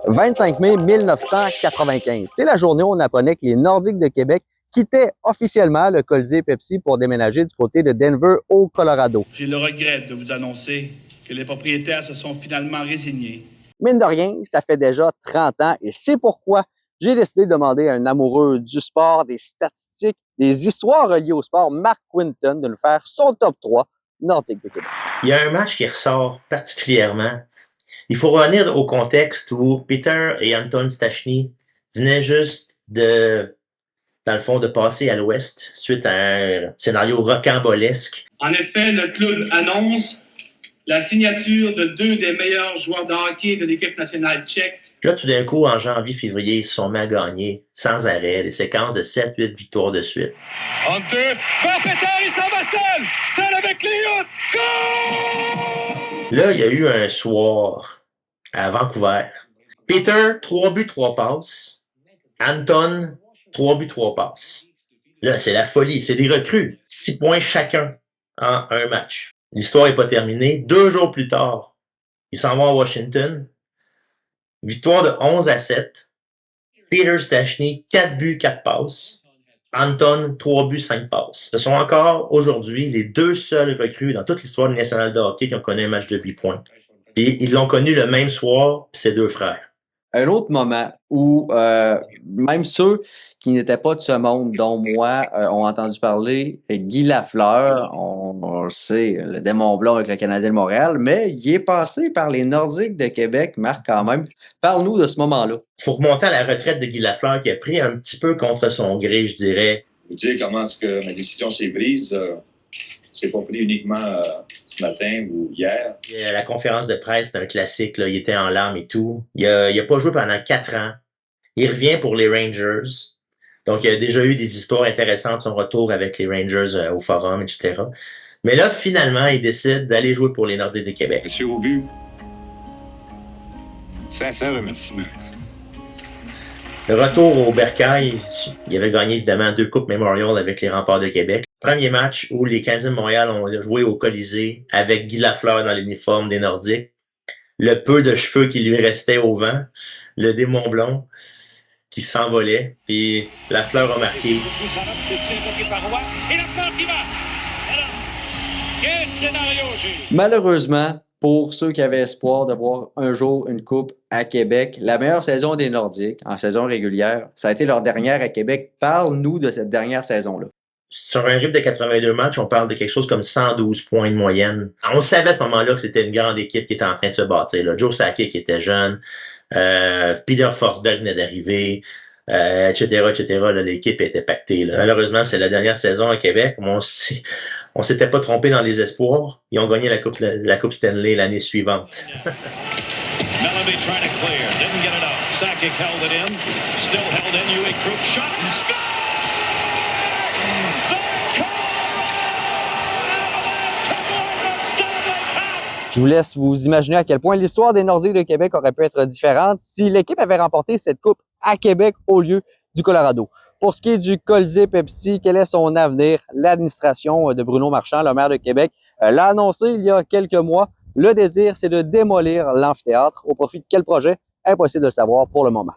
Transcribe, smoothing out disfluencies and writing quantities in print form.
25 mai 1995. C'est la journée où on apprenait que les Nordiques de Québec quittaient officiellement le Colisée Pepsi pour déménager du côté de Denver au Colorado. J'ai le regret de vous annoncer que les propriétaires se sont finalement résignés. Mine de rien, ça fait déjà 30 ans et c'est pourquoi j'ai décidé de demander à un amoureux du sport, des statistiques, des histoires reliées au sport, Marc Quinton, de nous faire son top 3 Nordique de Québec. Il y a un match qui ressort particulièrement. Il faut revenir au contexte où Peter et Anton Stachny venaient juste dans le fond, de passer à l'Ouest suite à un scénario rocambolesque. En effet, le club annonce la signature de 2 des meilleurs joueurs de hockey de l'équipe nationale tchèque. Là, tout d'un coup, en janvier-février, ils se sont mis à gagner sans arrêt des séquences de 7-8 victoires de suite. Hunter, Peter, il s'en va seul avec Léon, Là, il y a eu un soir à Vancouver. Peter, 3 buts, 3 passes. Anton, 3 buts, 3 passes. Là, c'est la folie. C'est des recrues. 6 points chacun en un match. L'histoire n'est pas terminée. 2 jours plus tard, ils s'en vont à Washington. Victoire de 11-7. Peter Stachny, 4 buts, 4 passes. Anton, 3 buts, 5 passes. Ce sont encore aujourd'hui les 2 seuls recrues dans toute l'histoire du national de hockey qui ont connu un match de 8 points. Et ils l'ont connu le même soir, ces 2 frères. Un autre moment où même ceux qui n'étaient pas de ce monde, dont moi, ont entendu parler, Guy Lafleur, on le sait, le démon blanc avec le Canadien de Montréal, mais il est passé par les Nordiques de Québec, Marc, quand même. Parle-nous de ce moment-là. Il faut remonter à la retraite de Guy Lafleur qui a pris un petit peu contre son gré, je dirais. Vous dire comment est-ce que ma décision s'est prise. C'est pas pris uniquement ce matin ou hier. La conférence de presse, c'est un classique, là. Il était en larmes et tout. Il a pas joué pendant 4 ans. Il revient pour les Rangers. Donc, il y a déjà eu des histoires intéressantes de son retour avec les Rangers au Forum, etc. Mais là, finalement, il décide d'aller jouer pour les Nordiques de Québec. Monsieur Aubu, sincère remerciement. Le retour au Bercail, il avait gagné évidemment 2 Coupes Memorial avec les Remparts de Québec. Premier match où les Canadiens de Montréal ont joué au Colisée avec Guy Lafleur dans l'uniforme des Nordiques. Le peu de cheveux qui lui restait au vent, le démon blond qui s'envolait, puis Lafleur a marqué. Malheureusement, pour ceux qui avaient espoir de voir un jour une coupe à Québec, la meilleure saison des Nordiques, en saison régulière, ça a été leur dernière à Québec. Parle-nous de cette dernière saison-là. Sur un rythme de 82 matchs, on parle de quelque chose comme 112 points de moyenne. On savait à ce moment-là que c'était une grande équipe qui était en train de se bâtir. Là. Joe Sakic qui était jeune, Peter Forsberg venait d'arriver, etc., etc. Là, l'équipe était pactée. Là. Malheureusement, c'est la dernière saison à Québec. On s'était pas trompé dans les espoirs. Ils ont gagné la coupe Stanley l'année suivante. Melody trying to clear, didn't get it out. Sakic held it in, still held in. Uwe Krupp shot and score! Je vous laisse vous imaginer à quel point l'histoire des Nordiques de Québec aurait pu être différente si l'équipe avait remporté cette coupe à Québec au lieu du Colorado. Pour ce qui est du Colisée Pepsi, quel est son avenir? L'administration de Bruno Marchand, le maire de Québec, l'a annoncé il y a quelques mois. Le désir, c'est de démolir l'amphithéâtre. Au profit de quel projet? Impossible de le savoir pour le moment.